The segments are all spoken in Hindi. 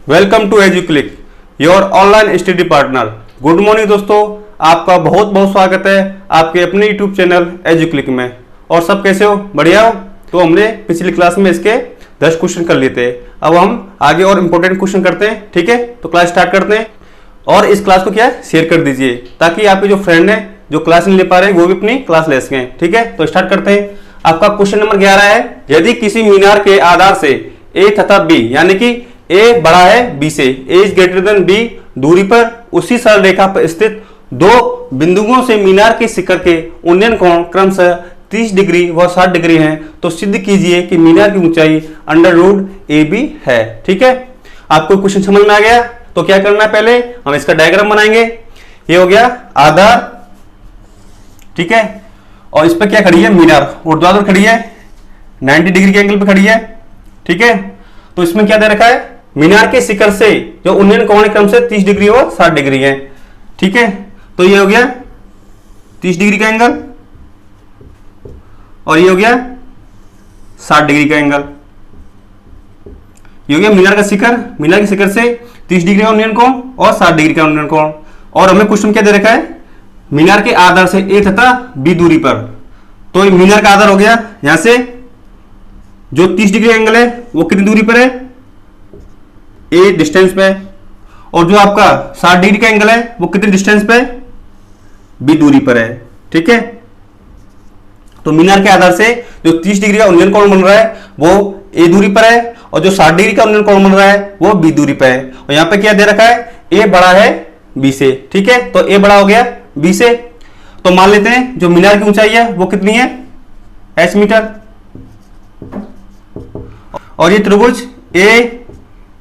Welcome to Educlick, your online study partner. Good morning दोस्तों, आपका बहुत बहुत स्वागत है आपके अपने यूट्यूब चैनल एजुक्लिक में। और सब कैसे हो? बढ़िया हो? तो हमने पिछली क्लास में इसके 10 क्वेश्चन कर लिए थे। अब हम आगे और इम्पोर्टेंट क्वेश्चन करते हैं। ठीक है, तो क्लास स्टार्ट करते हैं। और इस क्लास को क्या है, शेयर कर दीजिए ताकि आपके जो फ्रेंड हैं जो क्लास नहीं ले पा रहे हैं वो भी अपनी क्लास ले सकें। ठीक है, तो स्टार्ट करते हैं। आपका क्वेश्चन नंबर 11 है, यदि किसी मीनार के आधार से ए तथा बी, यानी कि ए बड़ा है बी से, ए इज ग्रेटर देन बी दूरी पर उसी सरल रेखा पर स्थित दो बिंदुओं से मीनार के शिखर के उन्नयन कोण क्रमशः 30 डिग्री व 60 डिग्री हैं, तो सिद्ध कीजिए कि मीनार की ऊंचाई अंडर रूट ए बी है। ठीक है, आपको क्वेश्चन समझ में आ गया? तो क्या करना है, पहले हम इसका डायग्राम बनाएंगे। ये हो गया आधार, ठीक है, और इस पर क्या खड़ी है, मीनार ऊर्ध्वाधर खड़ी है, 90 डिग्री के एंगल पे खड़ी है। ठीक है, तो इसमें क्या दे रखा है, मीनार के शिखर से जो उन्नयन कोण क्रम से 30 डिग्री और 60 डिग्री है। ठीक है, तो ये हो गया 30 डिग्री का एंगल और ये हो गया 60 डिग्री का एंगल। ये हो गया मीनार का शिखर, मीनार के शिखर से 30 डिग्री का उन्नयन कोण और 60 डिग्री का उन्नयन कोण। और हमें क्वेश्चन क्या दे रखा है, मीनार के आधार से ए तथा बी दूरी पर। तो मीनार का आधार हो गया यहां से जो 30 डिग्री एंगल है वो कितनी दूरी पर है, ए डिस्टेंस पे, और जो आपका 60 डिग्री का एंगल है वो कितनी डिस्टेंस पे, बी दूरी पर है। ठीक है, तो मीनार के आधार से जो 30 डिग्री का उन्नयन कोण बन रहा है वो ए दूरी पर है और जो 60 डिग्री का उन्नयन कोण बन रहा है वो बी दूरी पर है। और यहां पे क्या दे रखा है, ए बड़ा है बी से। ठीक है, तो ए बड़ा हो गया बी से। तो मान लेते हैं जो मीनार की ऊंचाई है वो कितनी है, एच मीटर। और ये त्रिभुज ए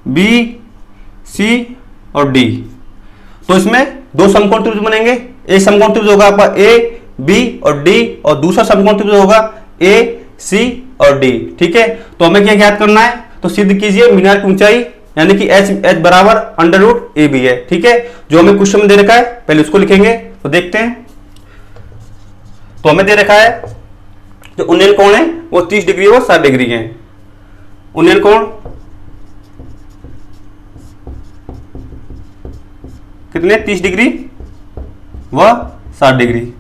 बी सी और डी, तो इसमें दो समकोण त्रिभुज बनेंगे। एक समकोण त्रिभुज होगा आपका ए बी और डी, और दूसरा समकोण त्रिभुज होगा ए सी और डी। ठीक है, तो हमें क्या ज्ञात करना है, तो सिद्ध कीजिए मीनार की ऊंचाई यानी कि एच बराबर अंडर रूट ए बी है। ठीक है, जो हमें क्वेश्चन में दे रखा है पहले उसको लिखेंगे, तो देखते हैं। तो हमें दे रखा है जो उन्नयन कोण है वो 30 डिग्री और 60 डिग्री है। उन्नयन कोण कितने, 30 डिग्री व 60 डिग्री।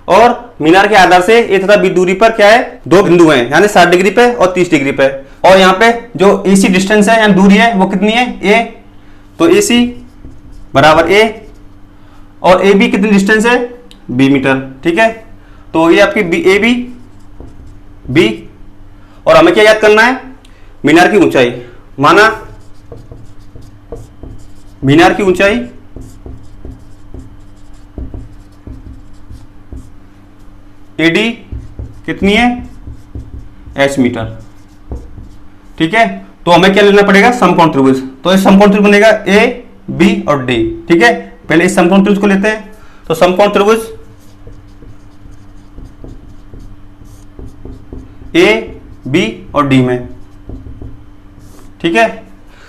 और मीनार के आधार से ए तथा बी दूरी पर क्या है, दो बिंदु हैं, यानी 60 डिग्री पे और 30 डिग्री पे। और यहाँ पे जो एसी डिस्टेंस है यानी दूरी है वो कितनी है, ए, तो एसी बराबर ए, और ए बी कितनी डिस्टेंस है, बी मीटर। ठीक है, तो ये आपकी बी ए बी। और हमें क्या याद करना है, मीनार की ऊंचाई। माना मीनार की ऊंचाई एडी कितनी है, एच मीटर। ठीक है, तो हमें क्या लेना पड़ेगा, समकोण त्रिभुज। तो इस समकोण त्रिभुज बनेगा ए बी और डी। ठीक है, पहले इस समकोण त्रिभुज को लेते हैं। तो समकोण त्रिभुज ए बी और डी में। ठीक है,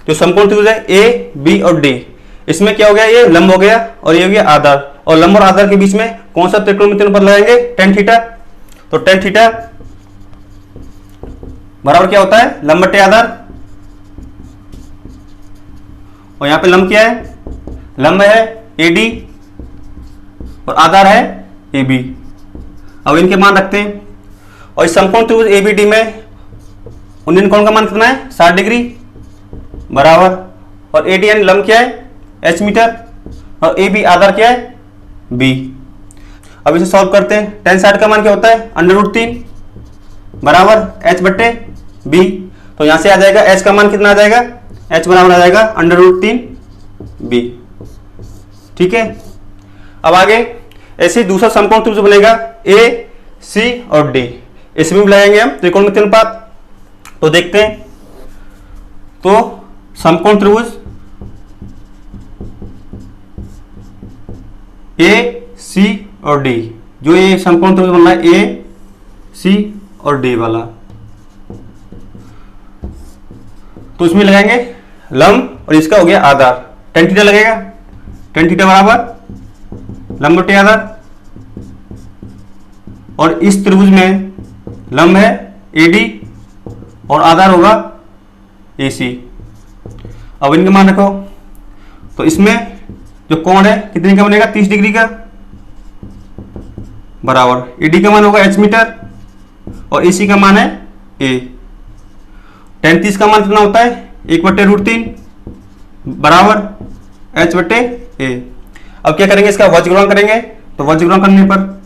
जो समकोण त्रिभुज है ए बी और डी, इसमें क्या हो गया, ये लंब हो गया और ये हो गया आधार, और लंब और आधार के बीच में कौन सा त्रिकोणमिति पद लगाएंगे, tan थीटा। तो tan थीटा बराबर क्या होता है, लंब बटे आधार। और यहां पे लंब क्या है, लंब है AD और आधार है AB। अब इनके मान रखते हैं। और इस समकोण त्रिभुज ABD में उन्नयन कोण का मान कितना है, 60 डिग्री बराबर, और AD यानी लंब क्या है, H मीटर, और AB आधार क्या है, B। अब इसे सॉल्व करते हैं। tan 60 का मान क्या होता है, अंडर रूट 3 बराबर H बट्टे B। तो यहां से आ जाएगा H का मान कितना आ जाएगा, H बराबर आ जाएगा अंडर रूट 3 B। ठीक है, अब आगे ऐसे दूसरा समकोण त्रिभुज बनेगा A C और D, इसमें भी लगाएंगे हम त्रिकोणमिति अनुपात। तो देखते हैं, तो समकोण त्रिभुज ए सी और डी, जो ये समकोण त्रिभुज बन रहा है ए सी और डी वाला, तो इसमें लगाएंगे लंब और इसका हो गया आधार, tan थीटा लगेगा। tan थीटा बराबर लंब बटे आधार, और इस त्रिभुज में लंब है AD और आधार होगा AC। अब इनका मान रखो, तो इसमें जो कोण है कितने का बनेगा, 30 डिग्री का, बराबर ईडी का मान होगा h मीटर और AC का मान है A। tan 30 का मान कितना होता है, 1/√3 बराबर h/a। अब क्या करेंगे, इसका वज्र गुणन करेंगे, तो वज्र गुणन करने पर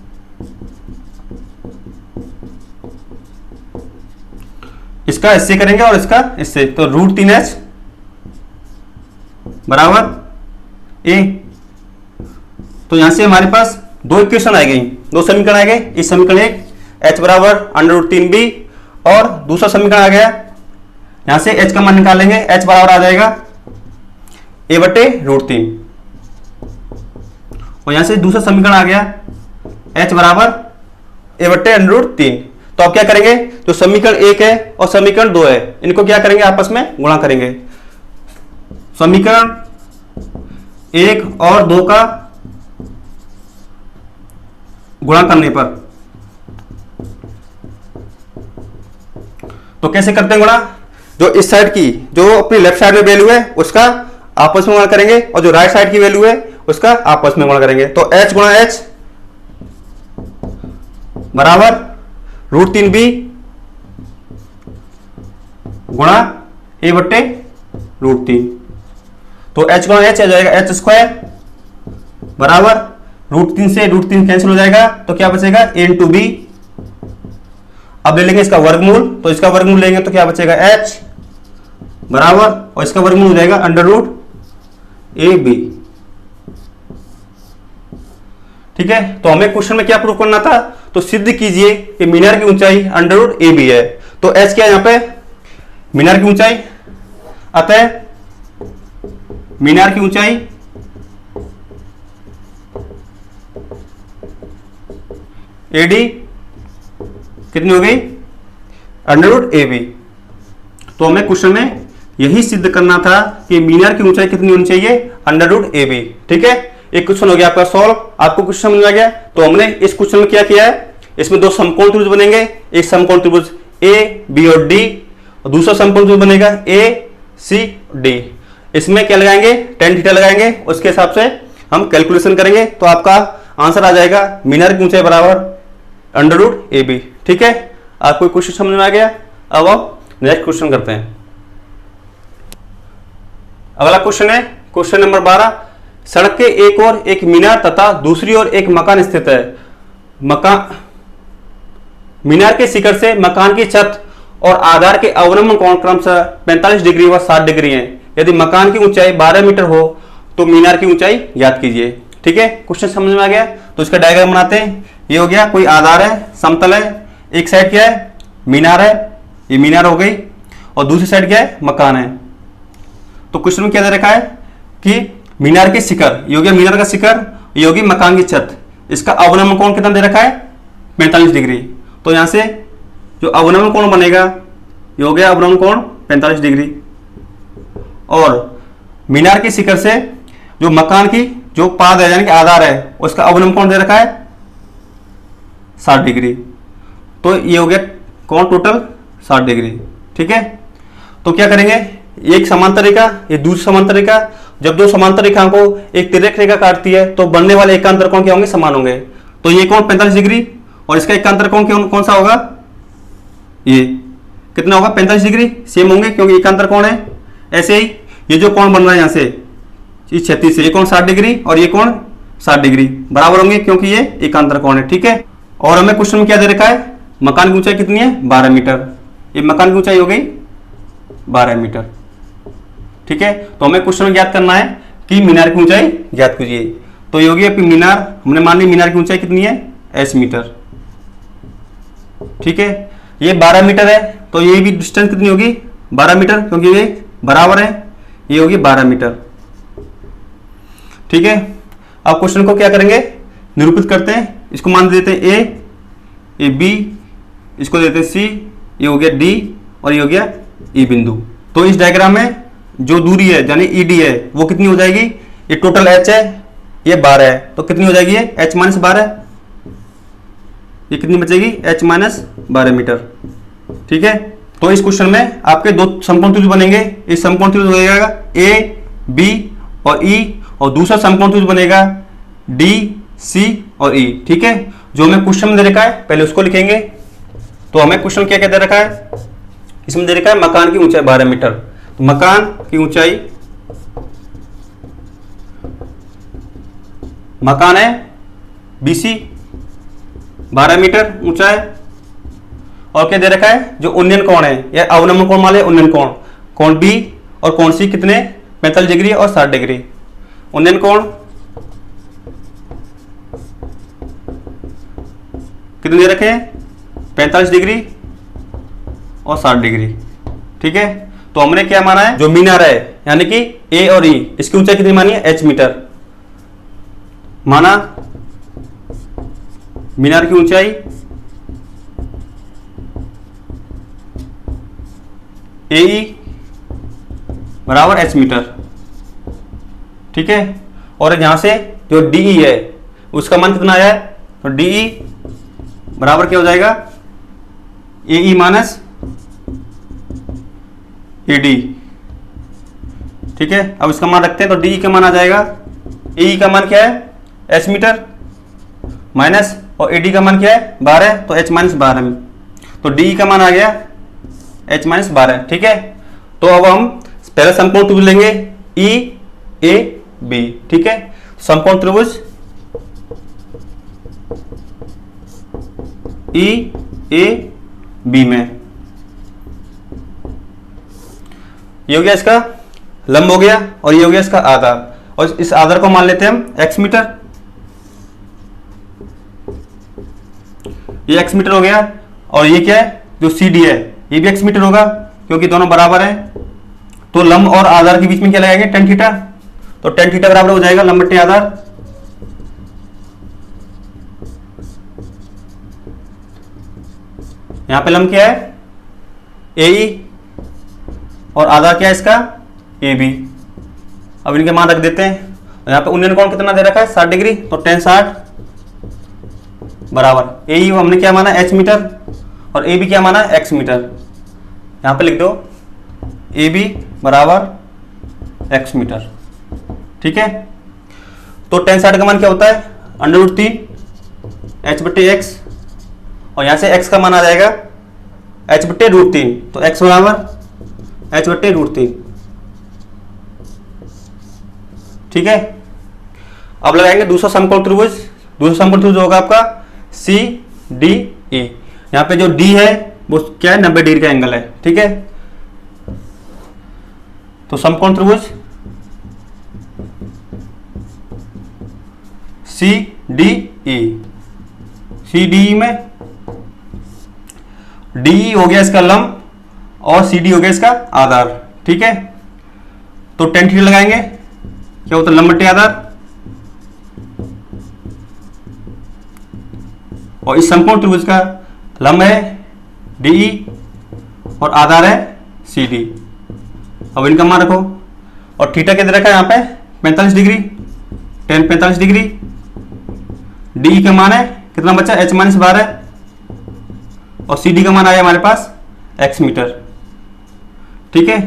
इसका इससे करेंगे और इसका इससे, तो √3h बराबर a। तो यहां से हमारे पास दो इक्वेशन आ गई, दो समीकरण आ गए। इस समीकरण एक h बराबर √3b और दूसरा समीकरण आ गया, यहां से h का मान निकालेंगे, h बराबर आ जाएगा a/√3 और यहां से दूसरा समीकरण आ गया h बराबर a/√3। तो अब क्या करेंगे, जो समीकरण 1 है और समीकरण 2 है इनको क्या करेंगे, आपस में गुणा करेंगे। समीकरण 1 और 2 का गुणा करने पर तो कैसे करते हैं गुणा, जो इस साइड की जो अपनी लेफ्ट साइड में वैल्यू है उसका आपस में गुणा करेंगे और जो राइट साइड की वैल्यू है उसका आपस में गुणा करेंगे। तो h गुणा h बराबर √3b गुणा a/√3। तो h गुणा h आ जाएगा h² बराबर √3 से √3 कैंसिल हो जाएगा, तो क्या बचेगा a × b। अब ले लेंगे इसका वर्गमूल, तो इसका वर्गमूल लेंगे तो क्या बचेगा h बराबर, और इसका वर्गमूल हो जाएगा √ab। ठीक है, तो हमें क्वेश्चन में क्या प्रूव करना था, तो सिद्ध कीजिए कि मीनार की ऊंचाई √ab है। तो h क्या है यहां पे, मीनार की ऊंचाई, अतः मीनार की ऊंचाई AD कितनी हो गई, √ab। तो हमें क्वेश्चन में यही सिद्ध करना था कि मीनार की ऊंचाई कितनी होनी चाहिए, √ab। ठीक है, एक क्वेश्चन हो गया आपका सॉल्व, आपको क्वेश्चन समझ में आ गया। तो हमने इस क्वेश्चन में क्या किया है, इसमें दो समकोण त्रिभुज बनेंगे, एक समकोण त्रिभुज A B और D और दूसरा समकोण त्रिभुज बनेगा A C D। इसमें क्या लगाएंगे, tan थीटा लगाएंगे, उसके हिसाब से हम कैलकुलेशन करेंगे तो आपका आंसर आ जाएगा मीनार की ऊंचाई बराबर √ab। ठीक है, आपको क्वेश्चन समझ में आ गया। अब आप नेक्स्ट क्वेश्चन करते हैं। अगला क्वेश्चन है क्वेश्चन नंबर 12। सड़क के एक ओर एक मीनार तथा दूसरी ओर एक मकान स्थित है। मीनार के शिखर से मकान की छत और आधार के अवलंबन कोण क्रमशः 45 डिग्री व 60 डिग्री है। यदि मकान की ऊंचाई 12 मीटर हो तो मीनार की ऊंचाई ज्ञात कीजिए। ठीक है, क्वेश्चन समझ में आ गया। तो इसका डायग्राम बनाते हैं। ये हो गया, कोई आधार है, समतल है, एक साइड क्या है, मीनार है, ये मीनार हो गई, और दूसरी साइड क्या है, मकान है। तो क्वेश्चन में क्या दे रखा है कि मीनार के शिखर, ये हो गया मीनार का शिखर, ये होगी मकान की छत, इसका अवलंबन कोण कितना दे रखा है, 45 डिग्री। तो यहां से जो अवलंबन कोण बनेगा ये हो गया अवलंबन कोण 45 डिग्री, और मीनार के शिखर से जो मकान की जो पाद है यानी कि आधार है उसका अवलंबन कोण दे रखा है 60 डिग्री। तो ये हो गया कोण टोटल 60 डिग्री। ठीक है, तो क्या करेंगे, एक समांतर रेखा, ये दूसरी समांतर रेखा, जब दो समांतर रेखाओं को एक तिर्यक रेखा काटती है तो बनने वाले एकांतर कोण क्या होंगे, समान होंगे। तो ये कोण 45 डिग्री और इसका एकांतर कोण कौन सा होगा, ये कितना होगा, 45 डिग्री, सेम होंगे क्योंकि एकांतर कोण है। ऐसे ही ये जो कोण बन रहा है यहां से इस क्षैतिज से, ये कोण 60 डिग्री और ये कोण 60 डिग्री बराबर होंगे क्योंकि ये एकांतर कोण है। ठीक है, और हमें क्वेश्चन में क्या दे रखा है, मकान की ऊंचाई कितनी है, 12 मीटर। ये मकान की ऊंचाई हो गई 12 मीटर। ठीक है, तो हमें क्वेश्चन में ज्ञात करना है कि मीनार की ऊंचाई ज्ञात कीजिए। तो ये होगी अपनी मीनार, हमने मान ली मीनार की ऊंचाई कितनी है, h मीटर। ठीक है, ये 12 मीटर है तो ये भी डिस्टेंस कितनी होगी, 12 मीटर, क्योंकि ये बराबर है, ये होगी 12 मीटर। ठीक है, अब क्वेश्चन को क्या करेंगे, निरूपित करते हैं। इसको मान देते हैं a, ये b, इसको देते हैं c, ये हो गया d और ये हो गया e बिंदु। तो इस डायग्राम में जो दूरी है यानी ed है वो कितनी हो जाएगी, ये टोटल h है, ये 12 है, तो कितनी हो जाएगी, h - 12, ये कितनी बचेगी, h - 12 मीटर। ठीक है, तो इस क्वेश्चन में आपके दो समकोण त्रिभुज बनेंगे। इस समकोण त्रिभुज बनेगा ए बी और ई, और दूसरा समकोण त्रिभुज बनेगा डी सी और ई। ठीक है, जो हमें क्वेश्चन में दे रखा है पहले उसको लिखेंगे। तो हमें क्वेश्चन क्या क्या दे रखा है, इसमें दे रखा है मकान की ऊंचाई 12 मीटर। तो मकान की ऊंचाई, मकान है बीसी 12 मीटर ऊंचा है, और क्या दे रखा है, जो उन्नयन कोण है या अवनमन कोण मान ले उन्नयन कोण, कोण बी और कोण सी कितने 45 डिग्री और 60 डिग्री। उन्नयन कोण कितने दे रखे हैं 45 डिग्री और 60 डिग्री। ठीक है, तो हमने क्या माना है, जो मीनार है यानी कि ए और ई, इसकी ऊंचाई कितनी मानी है h मीटर माना। मीनार की ऊंचाई ए ई बराबर h मीटर। ठीक है, और यहां से जो डी है उसका मान कितना आया है, तो डी बराबर क्या हो जाएगा ए ई माइनस ए डी। ठीक है, अब इसका मान रखते हैं तो डी का मान आ जाएगा, ए का मान क्या है h मीटर माइनस, और ए डी का मान क्या है 12, तो h माइनस 12 में, तो डी का मान आ गया h माइनस 12। ठीक है, तो अब हम पहले समकोण त्रिभुज लेंगे ई ए बी। ठीक है, समकोण त्रिभुज ई ए बी में ये हो गया इसका लंब हो गया, और ये हो गया इसका आधार, और इस आधार को मान लेते हैं हम x मीटर। ये x मीटर हो गया, और ये क्या है जो सी डी है ये भी x मीटर होगा क्योंकि दोनों बराबर है। तो लंब और आधार के बीच में क्या लगाएंगे tan थीटा, तो tan थीटा बराबर हो जाएगा लंब बटे आधार। यहां पे लंब क्या है ए ई, और आधार क्या है इसका ए बी। अब इनके मान रख देते हैं। यहाँ पे उन्नयन कोण कितना दे रखा है 60 डिग्री, तो tan 60 बराबर ए ई हमने क्या माना h मीटर, और ए बी क्या माना x मीटर। यहाँ पे लिख दो ए बी बराबर x मीटर। ठीक है, तो tan 60 का मान क्या होता है √3 h बटे x, और यहां से x का मान आ जाएगा h बटे √3, तो x बराबर h बटे √3। ठीक है, अब लगाएंगे दूसरा समकोण त्रिभुज। दूसरा समकोण त्रिभुज होगा आपका सी डी ई। यहाँ पे जो डी है वो क्या है 90 डिग्री का एंगल है। ठीक है, तो समकोण त्रिभुज C D E, C D E में डी हो गया इसका लंब और सी डी हो गया इसका आधार। ठीक है, तो tan थीटा लगाएंगे, क्या होता है लंब बटे आधार, और इस समकोण त्रिभुज का लंब है डी और आधार है सी डी। अब इनका मान रखो, और थीटा क्या दे रखा है यहाँ पे 45 डिग्री, tan 45 डिग्री। डी का मान है कितना बचा h माइनस 12, और सी डी का मान आया हमारे पास x मीटर। ठीक है,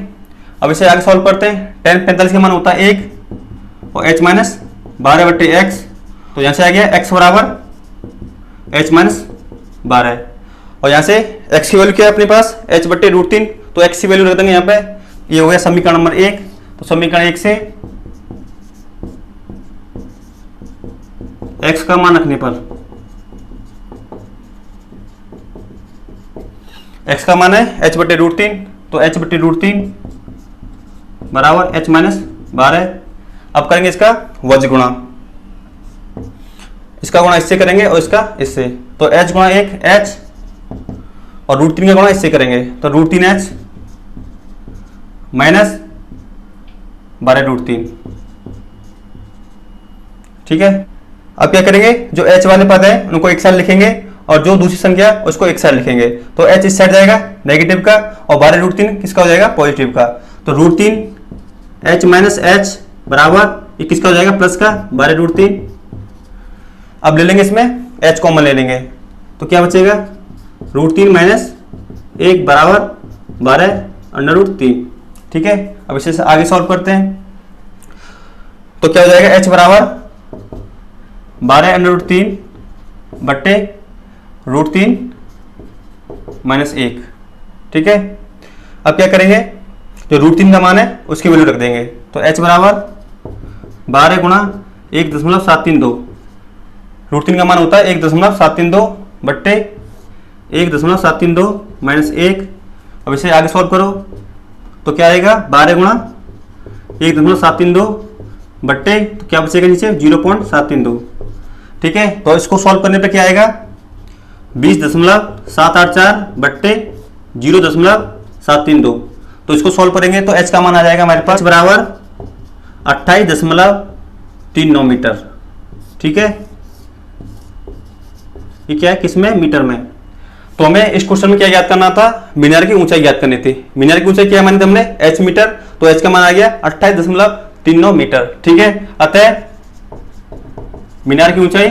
अब इसे आगे सॉल्व करते हैं। tan 45 का मान होता है 1 और h माइनस 12 बटे x, तो यहाँ से आ गया x बराबर h माइनस 12, और यहाँ से x की वैल्यू क्या है अपने पास h बटे √3, तो x की वैल्यू रख देंगे यहाँ पे। ये हो गया समीकरण नंबर 1। तो समीकरण 1 से x का मान रखने पर x का मान है h बटे √3, तो h बटे √3 बराबर h माइनस 12। अब करेंगे इसका वज्र गुणा, इसका गुणा इससे करेंगे और इसका इससे, तो h गुणा 1 h, और √3 का गुणा इससे करेंगे तो √3h माइनस 12√3। ठीक है, अब क्या करेंगे, जो h वाले पद है उनको एक साइड लिखेंगे और जो दूसरी संख्या उसको एक साइड लिखेंगे। तो h इस साइड जाएगा नेगेटिव का, और 12√3 किसका हो जाएगा पॉजिटिव का, तो √3h माइनस h बराबर ये किसका हो जाएगा प्लस का 12√3। अब ले लेंगे इसमें h कॉमन ले लेंगे, तो क्या बचेगा √3 माइनस 1 बराबर 12√3। ठीक है, अब इसे आगे सॉल्व करते हैं। तो क्या हो जाएगा, h बराबर 12√3 बट्टे √3 -1। ठीक है, अब क्या करेंगे, जो √3 का मान है उसकी वैल्यू रख देंगे। तो h बराबर 12 गुणा 1.732। √3 का मान होता है 1.732 बट्टे 1.732 -1। अब इसे आगे सॉल्व करो तो क्या आएगा, 12 गुणा 1.732 बट्टे, तो क्या बचेगा नीचे 0.732। ठीक है, तो इसको सॉल्व करने पे क्या आएगा, 20.784 बट्टे 0.732। तो इसको सॉल्व करेंगे तो h का मान आ जाएगा हमारे पास बराबर 28.39 मीटर। ठीक है, ये क्या है, किसमें, मीटर में। तो हमें इस क्वेश्चन में क्या याद करना था, मीनार की ऊंचाई याद करनी थी। मीनार की ऊंचाई क्या मानी थी हमने, h मीटर, तो h का मान आ गया 28.39 मीटर। ठीक है, अतः मीनार की ऊंचाई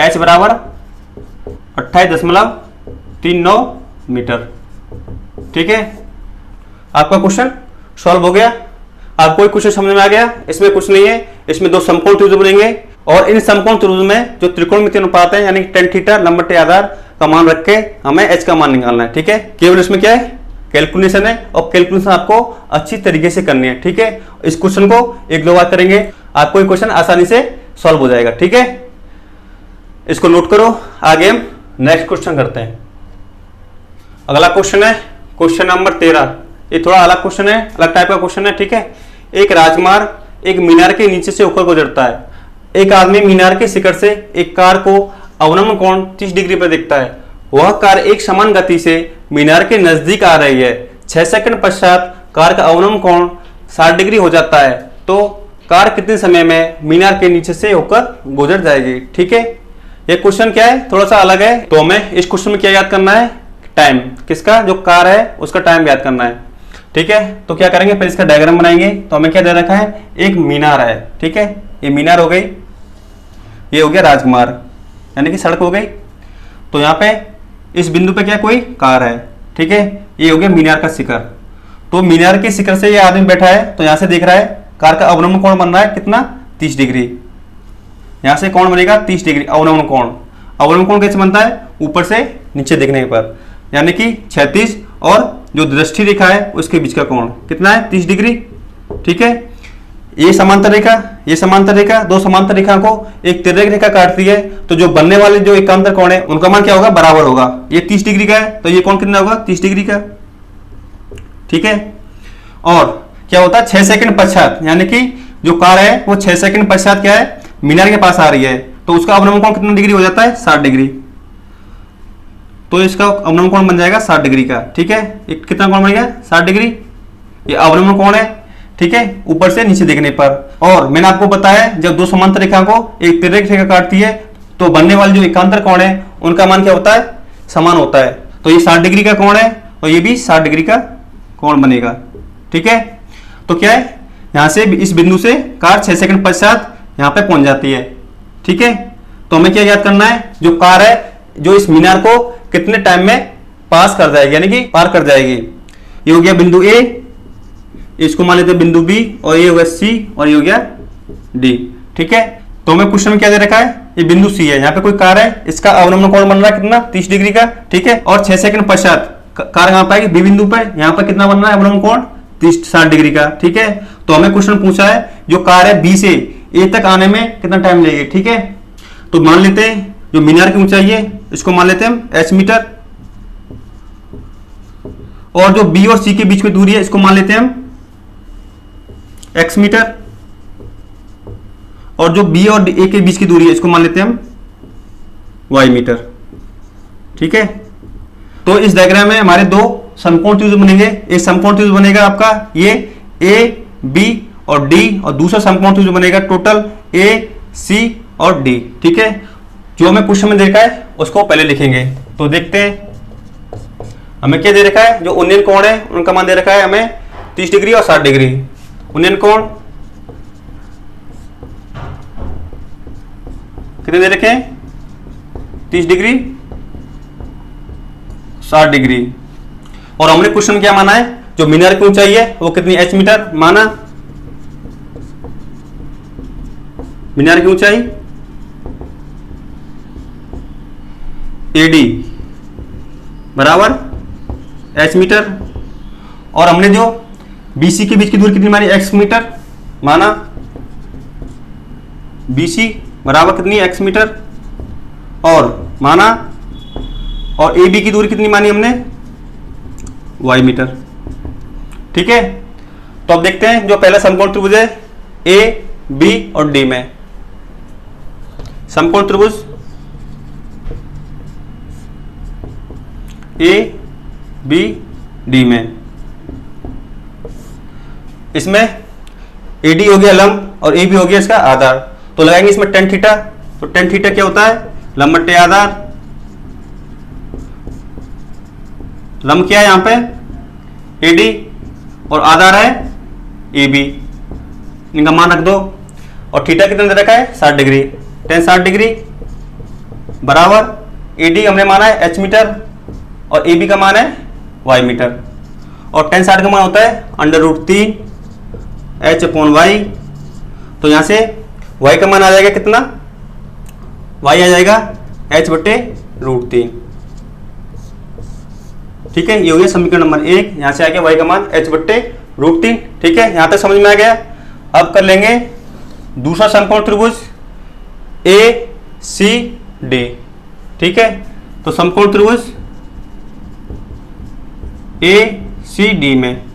h बराबर 28.39 मीटर। ठीक है, आपका क्वेश्चन सॉल्व हो गया। आपको क्वेश्चन समझ में आ गया, इसमें कुछ नहीं है, इसमें दो समकोण त्रिभुज बनेंगे और इन समकोण त्रिभुज में जो त्रिकोणमितीय अनुपात है यानी tan थीटा लंब बटे आधार का मान रख के हमें h का मान निकालना है। ठीक है, केवल इसमें क्या है, कैलकुलेशन है और कैलकुलेशन आपको अच्छी तरीके से करनी है। ठीक है, इस क्वेश्चन को एक दो बार करेंगे, आपको ये क्वेश्चन आसानी से सॉल्व हो जाएगा। ठीक है, इसको नोट करो। आगे हम नेक्स्ट क्वेश्चन करते हैं। अगला क्वेश्चन है क्वेश्चन नंबर 13। ये थोड़ा अलग क्वेश्चन है, अलग टाइप का क्वेश्चन है। ठीक है, एक राजमार्ग एक मीनार के नीचे से होकर गुजरता है। एक आदमी मीनार के शिखर से एक कार को अवनमन कोण 30 डिग्री पर देखता है। वह कार एक समान गति से मीनार के नजदीक आ रही है। 6 सेकंड पश्चात कार का अवनमन कोण 60 डिग्री हो जाता है। तो कार कितने समय में मीनार के नीचे से होकर गुजर जाएगी। ठीक है, ये क्वेश्चन क्या है, थोड़ा सा अलग है। तो हमें इस क्वेश्चन में क्या याद करना है, टाइम, किसका, जो कार है उसका टाइम याद करना है। ठीक है, तो क्या करेंगे, फिर इसका डायग्राम बनाएंगे। तो हमें क्या दे रखा है, एक मीनार है। ठीक है, ये मीनार हो गई, ये हो गया राजमार्ग यानी कि सड़क हो गई। तो यहाँ पे इस बिंदु पे क्या कोई कार है। ठीक है, ये हो गया मीनार का शिखर। तो मीनार के शिखर से ये आदमी बैठा है, तो यहाँ से देख रहा है कार का अवनमन कोण बन रहा है कितना, 30 डिग्री। यहाँ से कौन बनेगा, 30 डिग्री अवनमन कोण। अवनमन कोण कैसे बनता है, ऊपर से नीचे देखने पर, यानी कि 36 और जो दृष्टि रेखा है उसके बीच का कोण कितना है, 30 डिग्री। ठीक है, ये समांतर रेखा, ये समांतर रेखा, दो समांतर रेखा को एक तिर्यक रेखा काटती है। तो जो बनने वाले जो एकांतर कोण है उनका मान क्या होगा, बराबर होगा। ये 30 डिग्री का है तो ये कोण कितना होगा, 30 डिग्री का। ठीक है, और क्या होता है, 6 सेकंड पश्चात, यानी कि जो कार है वो 6 सेकंड पश्चात क्या है, मीनार के पास आ रही है। तो उसका अवनमन कोण कितना डिग्री हो जाता है, 60 डिग्री। तो इसका अवनमन कोण बन जाएगा 60 डिग्री का। ठीक है, कितना कोण बन गया, 60 डिग्री। ये अवनमन कोण है। ठीक है, ऊपर से नीचे देखने पर। और मैंने आपको बताया जब दो समांतर रेखा को एक तिर्यक रेखा काटती है तो बनने वाले जो एकांतर कोण है उनका मान क्या होता है, समान होता है। तो ये 60 डिग्री का कोण है और ये भी 60 डिग्री का कोण बनेगा। ठीक है, तो क्या है, यहाँ से इस बिंदु से कार 6 सेकंड पश्चात यहाँ पे पहुंच जाती है। ठीक है, तो हमें क्या याद करना है, जो कार है जो इस मीनार को कितने टाइम में पास कर जाएगी, यानी कि पार कर जाएगी। ये हो गया बिंदु ए, इसको मान लेते हैं बिंदु बी, और ये हो गया सी, और ये हो गया डी। ठीक है, तो हमें क्वेश्चन में क्या दे रखा है, ये बिंदु सी है, यहाँ पे कोई कार है, इसका अवनमन कोण बन रहा है कितना, 30 डिग्री का। ठीक है, और 6 सेकंड पश्चात कार कहां पाएगी, बी बिंदु पर, यहाँ पर कितना बन रहा है अवनमन कोण, 60 डिग्री का। ठीक है, तो हमें क्वेश्चन पूछा है जो कार है बी से ए तक आने में कितना टाइम लगेगी। ठीक है, तो मान लेते हैं जो मीनार की ऊंचाई है इसको मान लेते हैं हम h मीटर, और जो बी और सी के बीच में दूरी है इसको मान लेते हैं हम x मीटर, और जो बी और ए के बीच की दूरी है इसको मान लेते हैं हम y मीटर। ठीक है, तो इस डायग्राम में हमारे दो समकोण त्रिभुज बनेंगे। एक समकोण त्रिभुज बनेगा आपका ये ए बी और डी, और दूसरा समकोण त्रिभुज बनेगा टोटल ए सी और डी। ठीक है, जो हमें क्वेश्चन में देखा है उसको पहले लिखेंगे। तो देखते हैं हमें क्या दे रखा है, जो उन्नयन कोण है उनका मान दे रखा है हमें 30 डिग्री और 60 डिग्री। उन्नयन कोण कितने दे रखे हैं, 30 डिग्री 60 डिग्री। और हमने क्वेश्चन में क्या माना है, जो मीनार की ऊंचाई है वो कितनी h मीटर माना, मीनार की ऊंचाई AD बराबर h मीटर। और हमने जो BC के बीच की दूरी कितनी मानी, x मीटर माना, BC बराबर कितनी x मीटर और माना, और AB की दूरी कितनी मानी हमने, y मीटर। ठीक है, तो अब देखते हैं जो पहला समकोण त्रिभुज है A, B और D में। समकोण त्रिभुज A, B, D में, इसमें AD हो गया लंब और AB हो गया इसका आधार। तो लगाएंगे इसमें tan थीटा। तो tan थीटा क्या होता है, लंब बट्टे आधार। लंब क्या है यहां पे AD और आधार है AB, इनका मान रख दो। और थीटा कितना दे रखा है, 60 डिग्री। tan 60 डिग्री बराबर AD हमने माना है h मीटर और AB का मान है y मीटर। और tan 60 का मान होता है √3 h/y। तो यहां से y का मान आ जाएगा कितना, y आ जाएगा h/√3। ठीक है, ये हो गया समीकरण नंबर 1। यहां से आ गया y का मान h/√3। ठीक है, यहां तक समझ में आ गया। अब कर लेंगे दूसरा समकोण त्रिभुज ACD। ठीक है, तो समकोण त्रिभुज ACD में,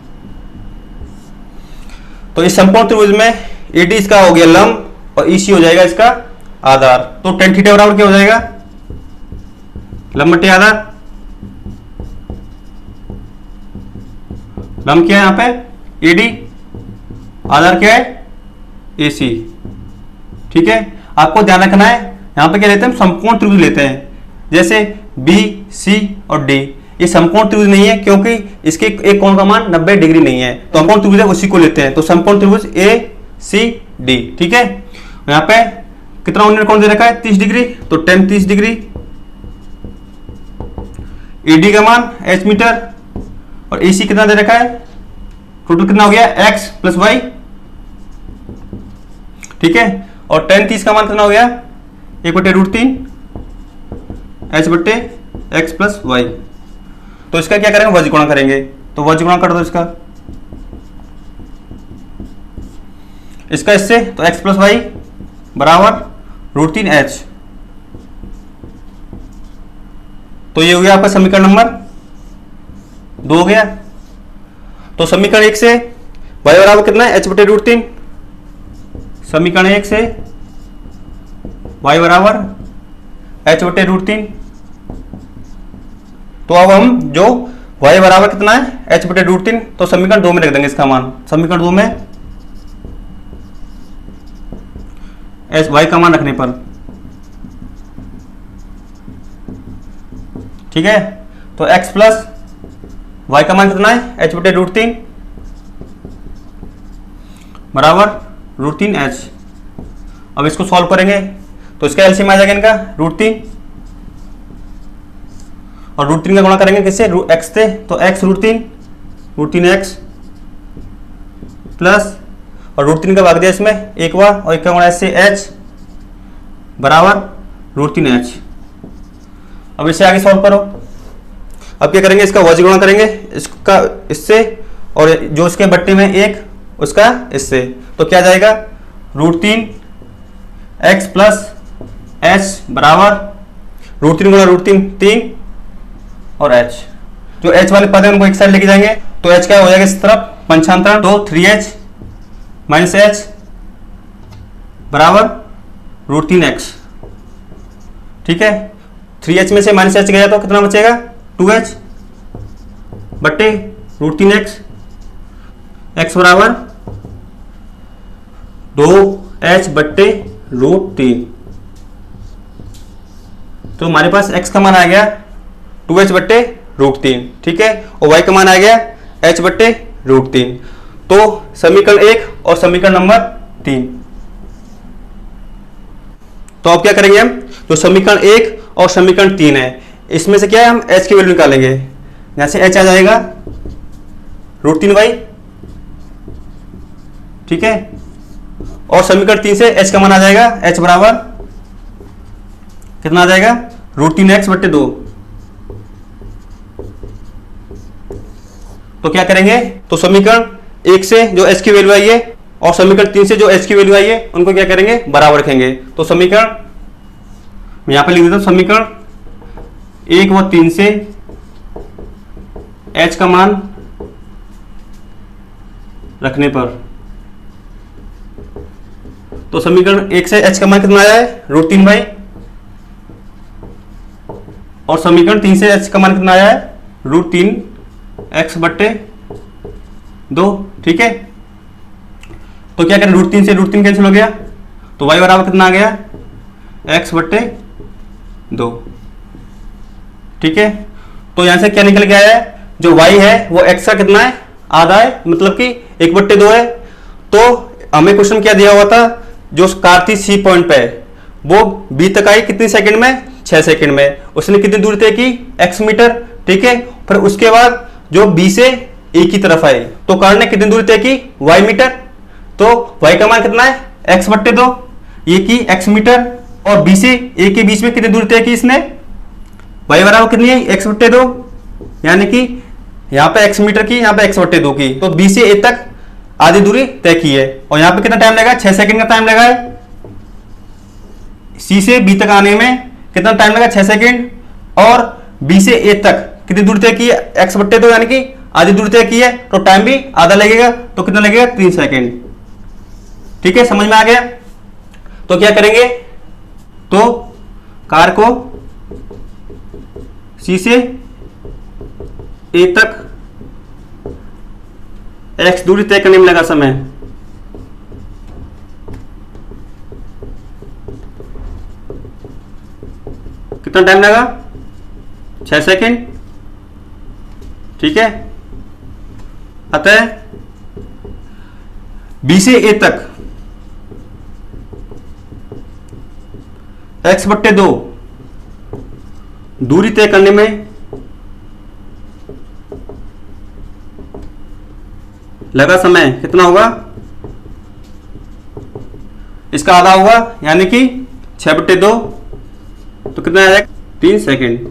तो इस समकोण त्रिभुज में AD इसका हो गया लंब और EC हो जाएगा इसका आधार। तो tan थीटा बराबर क्या हो जाएगा, लंब बटे आधार। लंब क्या है यहां पे AD, आधार क्या है AC। ठीक है, आपको ध्यान रखना है यहां पे क्या लेते हैं हम, समकोण त्रिभुज लेते हैं। जैसे B, C और D ये समकोण त्रिभुज नहीं है, क्योंकि इसके एक कोण का मान 90 डिग्री नहीं है। तो समकोण त्रिभुज है उसी को लेते हैं। तो समकोण त्रिभुज ACD। ठीक है, यहाँ पे कितना उन्नत कोण दे रखा है, 30 डिग्री। तो tan 30 डिग्री, AD का मान h मीटर और AC कितना दे रखा है, टोटल कितना हो गया x + y। ठीक है, और tan 30 का मान कितना हो गया, 1/√3 h/x + y। तो इसका क्या करेंगे, वज्र गुणा करेंगे। तो वज्र गुणा कर दो इसका इससे, तो x + y बराबर √3h। तो ये हो गया आपका समीकरण नंबर 2 हो गया। तो समीकरण 1 से y बराबर कितना है, h/√3। समीकरण 1 से y बराबर h/√3। तो अब हम जो y बराबर कितना है h/√3, तो समीकरण 2 में रख देंगे इसका मान। समीकरण 2 में y का मान रखने पर, ठीक है, तो x + y का मान कितना है h/√3 बराबर √3h। अब इसको सॉल्व करेंगे तो इसका एलसीएम आ जाएगा इनका √3 और √3 का गुणा करेंगे किससे, x से। तो x √3x प्लस और √3 का भाग दिया इसमें एक बार और एक का गुणा इससे h बराबर √3h। अब इसे आगे सॉल्व करो। अब क्या करेंगे, इसका वज्र गुणा करेंगे इसका इससे और जो इसके बट्टे में एक उसका इससे। तो क्या जाएगा, √3x प्लस h बराबर √3 गुणा √3 3 और h। जो h वाले पद है उनको एक साइड लेके जाएंगे तो h क्या हो जाएगा इस तरफ पंचांतरण। तो 3h - h बराबर √3x। ठीक है, 3h में से -h गया तो कितना बचेगा, 2h बट्टे √3x। x बराबर 2h बट्टे √3। तो हमारे पास x का मान आ गया 2h बट्टे √3। ठीक है, और y का मान आ गया h बट्टे √3। तो समीकरण 1 और समीकरण नंबर 3। तो अब क्या करेंगे हम, जो समीकरण 1 और समीकरण 3 है इसमें से क्या है, हम h की वैल्यू निकालेंगे। यहाँ से h आ जाएगा √3y, ठीक है। और समीकरण 3 से h का मान आ जाएगा, h बराबर कितना आ जाएगा, √3x/2। तो क्या करेंगे, तो समीकरण 1 से जो h की वैल्यू आई है और समीकरण 3 से जो h की वैल्यू आई है उनको क्या करेंगे, बराबर रखेंगे। तो समीकरण मैं यहां पे लिख देता हूं, समीकरण 1 व 3 से h का मान रखने पर, तो समीकरण 1 से h का मान कितना आया है, √3y, और समीकरण 3 से h का मान कितना आया है, √3x/2, ठीक है। तो क्या करें, √3 से √3 कैंसिल हो गया, तो y बराबर कितना आ गया, x/2, ठीक है। तो यहां से क्या निकल के आया है, जो y है वो x का कितना है, आधा है, मतलब कि 1/2 है। तो हमें क्वेश्चन क्या दिया हुआ था, जो कार थी C पॉइंट पे, वो B तक आई कितनी सेकंड में, 6 सेकंड में। उसने कितनी दूरी तय की, x मीटर, ठीक है। फिर उसके बाद जो B से A की तरफ आई, तो कार ने कितनी दूरी तय की, y मीटर। तो y का मान कितना है, x/2, ये की x मीटर, और B से A के बीच में कितनी दूरी तय की इसने, y बराबर कितनी है, x/2, यानी कि यहाँ पे x मीटर की, यहाँ पे x/2 की। तो B से A तक आधी दूरी तय की है, और यहाँ पे कितना टाइम लगा, 6 सेकंड का टाइम लगा है। C से B तक आने में कितना टाइम लगा, 6 सेकंड, और B से A तक कितनी दूरी तय की है, x/2, यानी कि आधी दूरी तय की है, तो टाइम भी आधा लगेगा, तो कितना लगेगा, 3 सेकंड, ठीक है। समझ में आ गया। तो क्या करेंगे, तो कार को C से A तक x दूरी तय करने में लगा समय, कितना टाइम लगा, 6 सेकंड, ठीक है। अतः B से A तक x/2 दूरी तय करने में लगा समय कितना होगा, इसका आधा होगा, यानी कि 6/2, तो कितना आएगा, 3 सेकंड,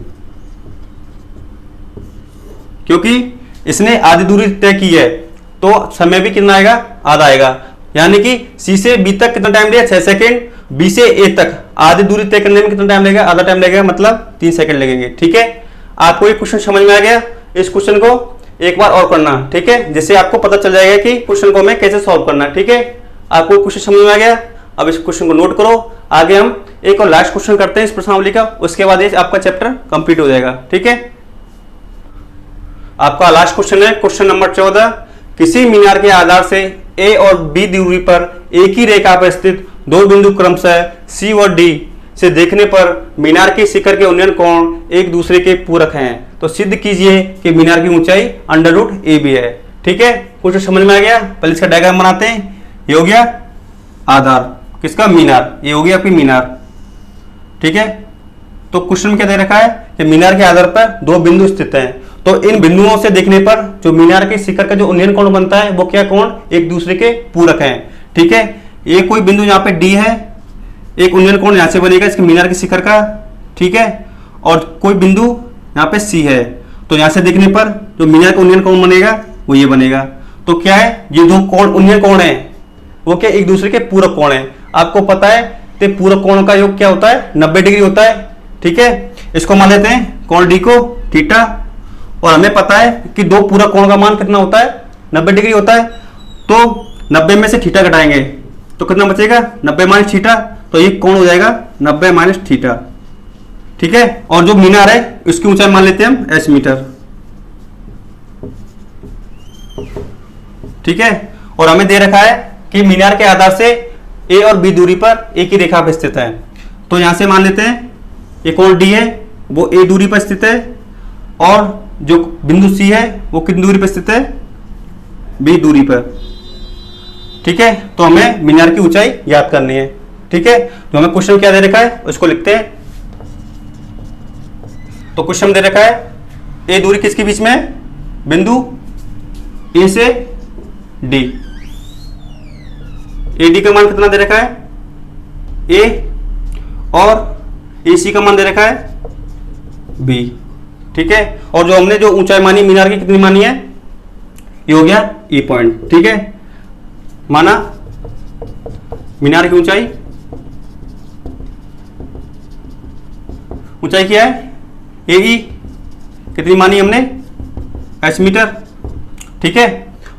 क्योंकि इसने आधी दूरी तय की है, तो समय भी कितना आएगा, आधा आएगा। यानी कि C से B तक कितना टाइम लिया, 6 सेकंड, B से A तक आधी दूरी तय करने में कितना टाइम लगेगा, आधा टाइम लगेगा, मतलब 3 सेकंड लगेंगे, ठीक है। आपको ये क्वेश्चन समझ में आ गया। इस क्वेश्चन को एक बार और करना, ठीक है, जिससे आपको पता चल जाएगा कि क्वेश्चन को हमें कैसे सॉल्व करना है, ठीक है। आपको क्वेश्चन समझ में आ गया। अब इस क्वेश्चन को नोट करो। आगे हम एक और लास्ट क्वेश्चन करते हैं इस प्रश्नावली का, उसके बाद ये आपका चैप्टर कंप्लीट हो जाएगा, ठीक है। आपका लास्ट क्वेश्चन है क्वेश्चन नंबर 14। किसी मीनार के आधार से A और B दूरी पर एक ही रेखा पर स्थित दो बिंदु क्रमशः C और D से देखने पर मीनार के शिखर के उन्नयन कोण एक दूसरे के पूरक हैं, तो सिद्ध कीजिए कि मीनार की ऊंचाई √AB है, ठीक है। कुछ समझ में आ गया। पहले इसका डायग्राम बनाते हैं। ये हो गया आधार किसका, मीनार, ये हो गया आपकी मीनार, ठीक है। तो क्वेश्चन में क्या दे रखा है कि मीनार के आधार पर दो बिंदु स्थित हैं, तो इन बिंदुओं से देखने पर जो मीनार के शिखर का जो उन्नयन कोण बनता है वो क्या कोण एक दूसरे के पूरक हैं, ठीक है। ये कोई बिंदु यहाँ पे D है, एक उन्नयन कोण यहाँ से बनेगा इसके मीनार के शिखर का, ठीक है। और कोई बिंदु यहाँ पे C है, तो यहाँ से देखने पर जो मीनार का उन्नयन कोण बनेगा वो ये बनेगा। तो क्या है, ये दो कोण उन्नयन कोण है वो क्या एक दूसरे के पूरक कोण है। आपको पता है कि पूरक कोण का योग क्या होता है, 90 डिग्री होता है, ठीक है। इसको मान लेते हैं कोण D को थीटा, और हमें पता है कि दो पूरक कोण का मान कितना होता है, 90 डिग्री होता है। तो 90 में से थीटा घटाएंगे तो कितना बचेगा, 90 माइनस थीटा, तो ये कोण हो जाएगा 90 माइनस थीटा, ठीक है। और जो मीनार है उसकी ऊंचाई मान लेते हैं हम h मीटर, ठीक है। और हमें दे रखा है कि मीनार के आधार से A और B दूरी पर एक ही रेखा पर स्थित है, तो यहां से मान लेते हैं ये कोण D है वो A दूरी पर स्थित है, और जो बिंदु C है वो कितनी दूरी पर स्थित है, B दूरी पर, ठीक है। तो हमें मीनार की ऊंचाई याद करनी है, ठीक है। तो हमें क्वेश्चन क्या दे रखा है उसको लिखते हैं। तो क्वेश्चन दे रखा है ए दूरी किसके बीच में है, बिंदु ए से डी। ए डी का मान कितना दे रखा है ए, और ए सी का मान दे रखा है बी। ठीक है, और जो हमने जो ऊंचाई मानी मीनार की कितनी मानी है, ये हो गया ई पॉइंट। ठीक है, माना मीनार की ऊंचाई क्या है ए ई, कितनी मानी हमने एच मीटर। ठीक है,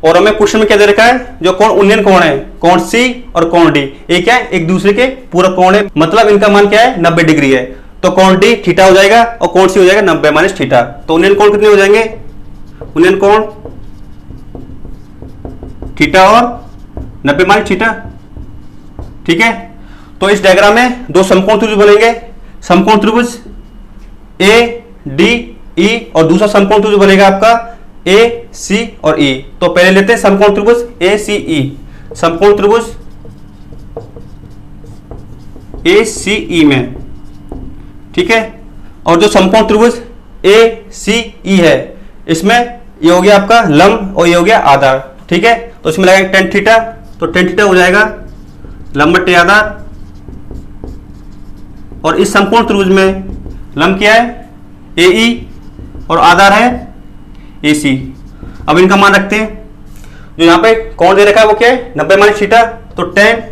और हमें क्वेश्चन में क्या दे रखा है, जो कोण उन्नयन कोण है, कोण सी और कोण डी, ये क्या है एक दूसरे के पूरक कोण है, मतलब इनका मान क्या है 90 डिग्री है। तो कोण डी थीटा हो जाएगा और कोण सी हो जाएगा 90 माइनस थीटा। तो उन्नयन कोण कितने हो जाएंगे, उन्नयन कोण थीटा और 90 माइनस थीटा। ठीक है, तो इस डायग्राम में दो समकोण त्रिभुज बनेंगे, समकोण त्रिभुज ए डी ई, और दूसरा समकोण त्रिभुज बनेगा आपका ए सी और ई। तो पहले लेते हैं समकोण त्रिभुज ए सी ई, समकोण त्रिभुज ए सी ई में। ठीक है, और जो समकोण त्रिभुज ए सी ई है इसमें ये हो गया आपका लंब और ये हो गया आधार। ठीक है, तो इसमें लगेगा टेन थीटा, तो टेन थीटा हो जाएगा लंब बटे आधार, और इस समकोण त्रिभुज में लंब क्या है ए ई और आधार है ए सी। अब इनका मान रखते हैं, जो यहाँ पे कोण दे रखा है वो क्या है 90 माइनस थीटा, तो टेन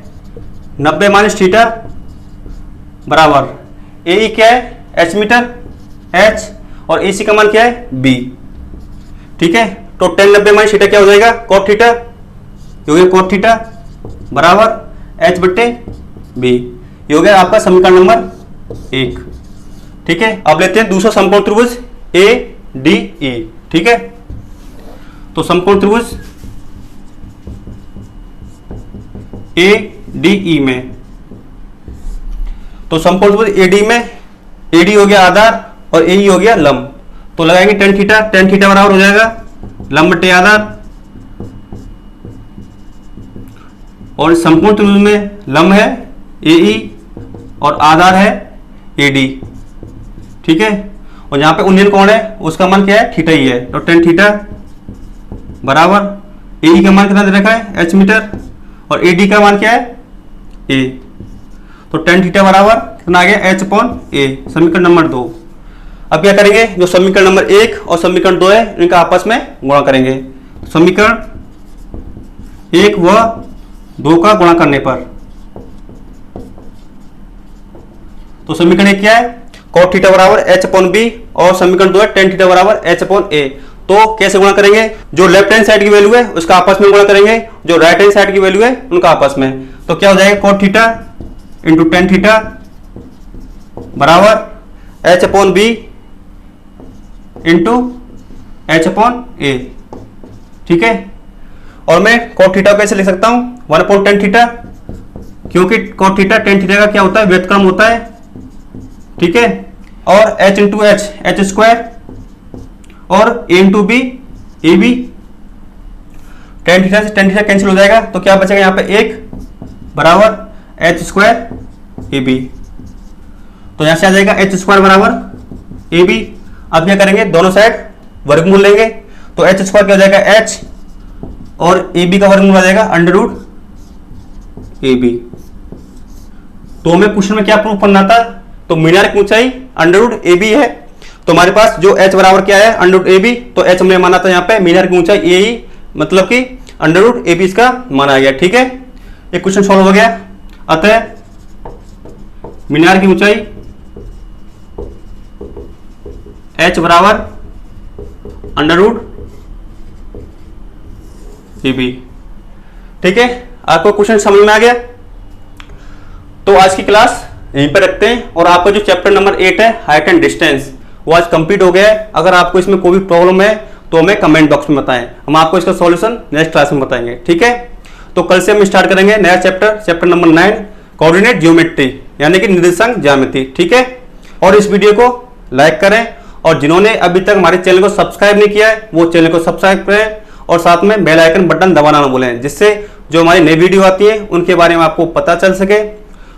90 माइनस थीटा बराबर ए ई क्या है एच मीटर एच, और ए सी का मान क्या है बी। ठीक है, तो टेन 90 माइनस थीटा क्या हो जाएगा कोट थीटा, ये हो गया कोट थीटा बराबर एच बट्टे बी। ये हो गया आपका समीकरण नंबर 1। ठीक है, अब लेते हैं दूसरा समकोण त्रिभुज ए डी ई। ठीक है, तो समकोण त्रिभुज ए डी ई में, तो समकोण त्रिभुज ए डी में ए डी हो गया आधार और ए ई हो गया लंब, तो लगाएंगे टेन थीटा, टेन थीटा बराबर हो जाएगा लंब बटे आधार, और समकोण त्रिभुज में लंब है ए ई और आधार है ए डी। ठीक है, और यहां पे उन्नयन कोण है उसका मान क्या है थीटा ही है, तो टेन थीटा बराबर ए ई का मान कितना दे रखा है एच मीटर, और ए डी का मान क्या है ए, तो टेन थीटा बराबर कितना आ गया एच अपॉन ए, समीकरण नंबर 2। अब क्या करेंगे, जो समीकरण नंबर 1 और समीकरण 2 है इनका आपस में गुणा करेंगे। समीकरण 1 व 2 का गुणा करने पर, तो समीकरण 1 क्या है cot थीटा बराबर एच अपॉन बी, और समीकरण 2 है टेन थीटा बराबर एच अपॉन ए। तो कैसे गुणा करेंगे, जो लेफ्ट हैंड साइड की वैल्यू है उसका आपस में गुणा करेंगे, जो राइट हैंड साइड की वैल्यू है उनका आपस में। तो क्या हो जाएगा cot theta into tan theta बराबर H upon B into H upon A. ठीक है, और मैं cot थीटा कैसे लिख सकता हूं 1 अपॉन टेन थीटा, क्योंकि cot थीटा टेन थीटा का क्या होता है व्युत्क्रम होता है। ठीक है, और h into h h square, और a into b a b, tan theta से टेन थीटा कैंसिल हो जाएगा, तो क्या बचेगा यहाँ पे 1 बराबर एच स्क्वायर ए बी, तो यहां से आ जाएगा एच स्क्वायर बराबर ए बी। अब क्या करेंगे, दोनों साइड वर्गमूल लेंगे, तो एच स्क्वायर क्या हो जाएगा एच, और ए बी का वर्गमूल आ जाएगा अंडर रूट ए बी। तो हमें क्वेश्चन में क्या प्रूफ करना था, तो मीनार की ऊंचाई अंडर रूट ए बी है, तो हमारे पास जो h बराबर क्या है अंडर रूट ए बी, तो h हमने माना था यहाँ पे मीनार की ऊंचाई ए ई, मतलब कि अंडर रूट ए बी इसका माना गया। ठीक है, एक क्वेश्चन सॉल्व हो गया। अतः मीनार की ऊंचाई h बराबर अंडर रूट ए बी। ठीक है, आपको क्वेश्चन समझ में आ गया। तो आज की क्लास यहीं पर रखते हैं, और आपका जो चैप्टर नंबर 8 है हाइट एंड डिस्टेंस वो आज कंप्लीट हो गया है। अगर आपको इसमें कोई भी प्रॉब्लम है तो हमें कमेंट बॉक्स में बताएं, हम आपको इसका सॉल्यूशन नेक्स्ट क्लास में बताएंगे। ठीक है, तो कल से हम स्टार्ट करेंगे नया चैप्टर नंबर 9 कोऑर्डिनेट ज्योमेट्री, यानी कि निर्देशांक ज्यामिति। ठीक है, और इस वीडियो को लाइक करें, और जिन्होंने अभी तक हमारे चैनल को सब्सक्राइब नहीं किया है वो चैनल को सब्सक्राइब करें, और साथ में बेल आइकन बटन दबाना ना भूलें, जिससे जो हमारी नई वीडियो आती है उनके बारे में आपको पता चल सके।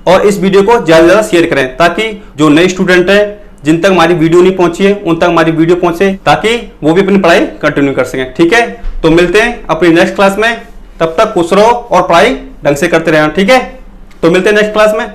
और इस वीडियो को ज़्यादा से ज़्यादा शेयर करें, ताकि जो नए स्टूडेंट हैं जिन तक हमारी वीडियो नहीं पहुंची है उन तक हमारी वीडियो पहुंचे, ताकि वो भी अपनी पढ़ाई कंटिन्यू कर सकें। ठीक है, तो मिलते हैं अपनी नेक्स्ट क्लास में। तब तक खुश रहो और पढ़ाई ढंग से करते रहना। ठीक है, तो मिलते हैं नेक्स्ट क्लास में।